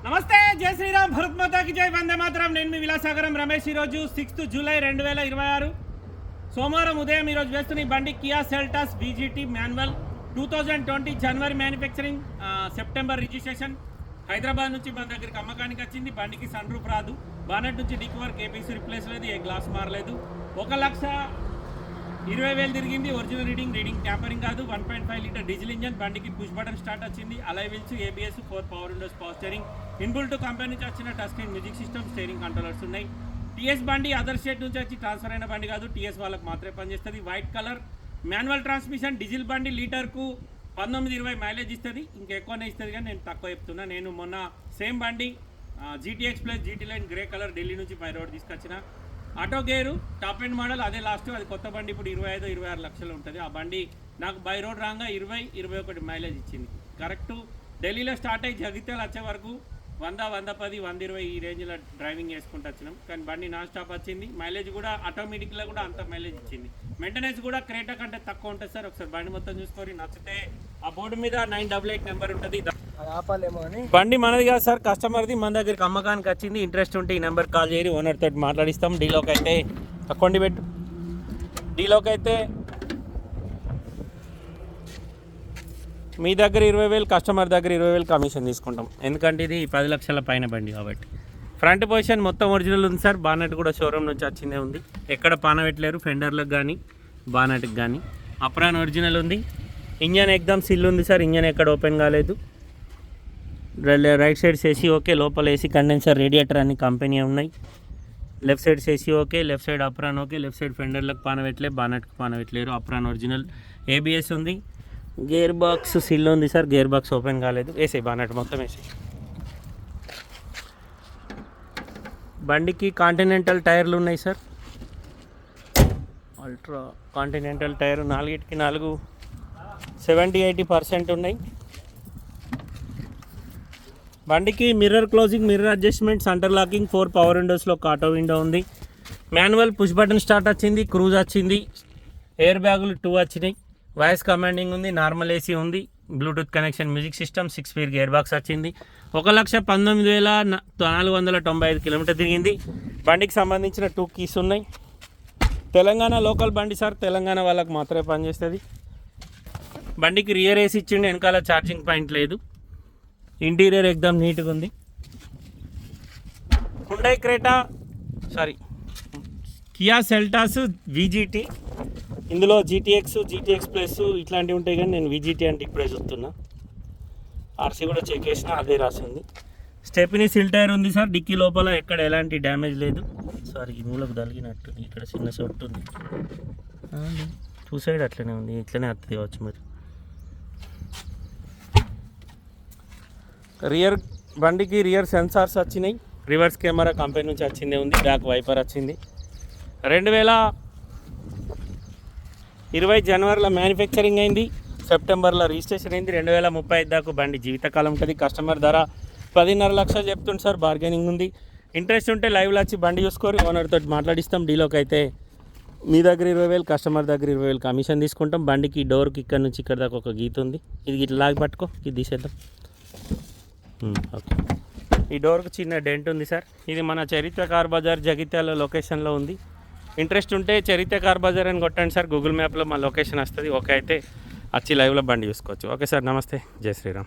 నమస్తే, జై శ్రీరామ్, భరత్ మాతాకి జై, వందే మాతరం. నేను మీ విలాసాగరం రమేష్. ఈరోజు 6 జూలై 2026 సోమవారం ఉదయం ఈరోజు వేస్తున్న ఈ బండి కియా సెల్టాస్ VGT మాన్యువల్ 2020 జనవరి మ్యానుఫ్యాక్చరింగ్, సెప్టెంబర్ రిజిస్ట్రేషన్. హైదరాబాద్ నుంచి మన దగ్గరికి అమ్మకానికి వచ్చింది. బండికి సన్ రూఫ్ రాదు, బానెట్ నుంచి డిక్ వర్క్ ఏపీసీ రిప్లేస్ లేదు, ఏ గ్లాస్ మారలేదు. 1,20,000 తిరిగింది. ఒరిజినల్ రీడింగ్ ట్యాంపరింగ్ కాదు. 1.5 లీటర్ డీజిల్ ఇంజన్. బండికి పుష్ బటన్ స్టార్ట్ వచ్చింది. అలై wheels, ABS, 4 power Windows, power steering, ఇన్బుల్ to company నుంచి వచ్చిన touch screen music system, steering controllers ఉన్నాయి. TS బండి అదర్ స్టేట్ నుంచి వచ్చి ట్రాన్స్ఫర్ అయిన బండి కాదు, TS వాళ్ళకి మాత్రమే పనిచేస్తుంది. White colour manual transmission, diesel బండి. లీటర్కు 19-20 మైలేజ్ ఇస్తుంది. ఇంకెక్కువనే ఇస్తుంది, కానీ నేను తక్కువ చెప్తున్నా. నేను మొన్న సేమ్ బండి GTX plus GT line grey colour Delhi నుంచి పై రోడ్ తీసుకొచ్చిన. Auto gear, top end model, అదే లాస్ట్. అది కొత్త బండి ఇప్పుడు 25-26 లక్షలు ఉంటుంది. ఆ బండి నాకు బై రోడ్ రాగా 20-21 మైలేజ్ ఇచ్చింది. కరెక్ట్ ఢిల్లీలో స్టార్ట్ అయ్యి జగిత్యాల వచ్చే వరకు 100-110 120 ఈ రేంజ్లో డ్రైవింగ్ చేసుకుంటూ వచ్చినాం. కానీ బండి నాన్ స్టాప్ వచ్చింది. మైలేజ్ కూడా ఆటోమేటిక్లో కూడా అంత మైలేజ్ ఇచ్చింది. మెయింటెనెన్స్ కూడా క్రేటా కంటే తక్కువ ఉంటుంది సార్. ఒకసారి బండి మొత్తం చూసుకొని నచ్చితే ఆ బోర్డు మీద 988 నెంబర్ ఉంటుంది. బండి మనది కాదు సార్, కస్టమర్ది. మన దగ్గరికి అమ్మకానికి వచ్చింది. ఇంట్రెస్ట్ ఉంటే ఈ నెంబర్ కాల్ చేయరి, ఓనర్ తోటి మాట్లాడిస్తాం. డీలోకి అయితే తక్కువండి పెట్టు. డీలోకి అయితే మీ దగ్గర 20,000, కస్టమర్ దగ్గర 20,000 కమిషన్ తీసుకుంటాం. ఎందుకంటే ఇది 10 లక్షల పైన బండి కాబట్టి. ఫ్రంట్ పొజిషన్ మొత్తం ఒరిజినల్ ఉంది సార్. బానెట్ కూడా షోరూమ్ నుంచి వచ్చిందే ఉంది. ఎక్కడ పాన పెట్టలేరు, ఫెండర్లకు కానీ బానెట్కి కానీ. అప్రాన్ ఒరిజినల్ ఉంది. ఇంజన్ ఎగ్దమ్ సిల్ ఉంది సార్. ఇంజన్ ఎక్కడ ఓపెన్ కాలేదు. రైట్ సైడ్ ఏసీ ఓకే, లోపల ఏసీ కండెన్సర్, రేడియేటర్ అన్ని కంపెనీ ఉన్నాయి. Left side AC okay, left side apron okay, left side ఫెండర్లకు పాన పెట్టలేదు, బానెట్కి పాన పెట్టలేరు. Apron original. ABS ఉంది. గేర్ బాక్స్ సిల్ ఉంది సార్. గేర్ బాక్స్ ఓపెన్ కాలేదు. వేసే బానెట్ మొత్తం వేసే. బండికి కాంటినెంటల్ టైర్లు ఉన్నాయి సార్. అల్ట్రా కాంటినెంటల్ టైర్ 4కి 4 70-80% ఉన్నాయి. బండికి mirror closing, mirror adjustment, centre locking, 4 power విండోస్లో ఒక ఆటో విండో ఉంది. మాన్యువల్ పుష్ బటన్ స్టార్ట్ వచ్చింది. క్రూజ్ వచ్చింది. ఎయిర్ బ్యాగులు 2 వచ్చినాయి. వాయిస్ కమాండింగ్ ఉంది. నార్మల్ ఏసీ ఉంది. Bluetooth connection, music system, 6 speed gear box వచ్చింది. 1,19,495 కిలోమీటర్ తిరిగింది. బండికి సంబంధించిన 2 కీస్ ఉన్నాయి. తెలంగాణ లోకల్ బండి సార్. తెలంగాణ వాళ్ళకి మాత్రమే పనిచేస్తుంది. బండికి రియర్ ఏసీ ఇచ్చిండి. వెనకాల ఛార్జింగ్ పాయింట్ లేదు. ఇంటీరియర్ ఎక్దమ్ నీట్గా ఉంది. Hyundai Creta Kia Seltos VGT. ఇందులో GTX ప్లస్ ఇట్లాంటివి ఉంటాయి, కానీ నేను VGT అంటే ఇప్పుడే చూస్తున్నా. RC కూడా చెక్ చేసిన, అదే రాసింది. స్టెప్నీ సిల్ టైర్ ఉంది సార్. డిక్కీ లోపల ఎక్కడ ఎలాంటి డ్యామేజ్ లేదు. సారీ, ఈ మూలకు తగిలినట్టు ఇక్కడ చిన్న సొట్టు ఉంది. 2 సైడ్ అట్లనే ఉంది. ఇట్లనే అత్తది కావచ్చు మరి. బండికి రియర్ సెన్సార్స్ వచ్చినాయి. రివర్స్ కెమెరా కంపెనీ నుంచి వచ్చిందే ఉంది. బ్యాక్ వైపర్ వచ్చింది. 2020 జనవరిలో మ్యానుఫ్యాక్చరింగ్ అయింది. సెప్టెంబర్లో రిజిస్ట్రేషన్ అయింది. 2035 దాకా బండి జీవితకాలం ఉంటుంది. కస్టమర్ ధర 10.5 లక్షలు చెప్తుంది సార్. బార్గెనింగ్ ఉంది. ఇంట్రెస్ట్ ఉంటే లైవ్లో వచ్చి బండి చూసుకొని ఓనర్ తోటి మాట్లాడిస్తాం. డీలోకి అయితే మీ దగ్గర 20,000, కస్టమర్ దగ్గర 20,000 కమిషన్ తీసుకుంటాం. బండికి డోర్కి ఇక్కడ నుంచి ఇక్కడ దాకా ఒక గీత ఉంది. ఇది ఇట్లా లాగి పట్టుకో, ఇది తీసేద్దాం. ఓకే, ఈ డోర్కి చిన్న డెంట్ ఉంది సార్. ఇది మన చరిత్ర కార్ బజార్ జగిత్యాల లొకేషన్లో ఉంది. ఇంట్రెస్ట్ ఉంటే చరిత్ర కార్ బజార్ అని కొట్టండి సార్. గూగుల్ మ్యాప్లో మా లొకేషన్ వస్తుంది. ఓకే అయితే వచ్చి లైవ్లో బండి చూసుకోవచ్చు. ఓకే సార్, నమస్తే, జై శ్రీరామ్.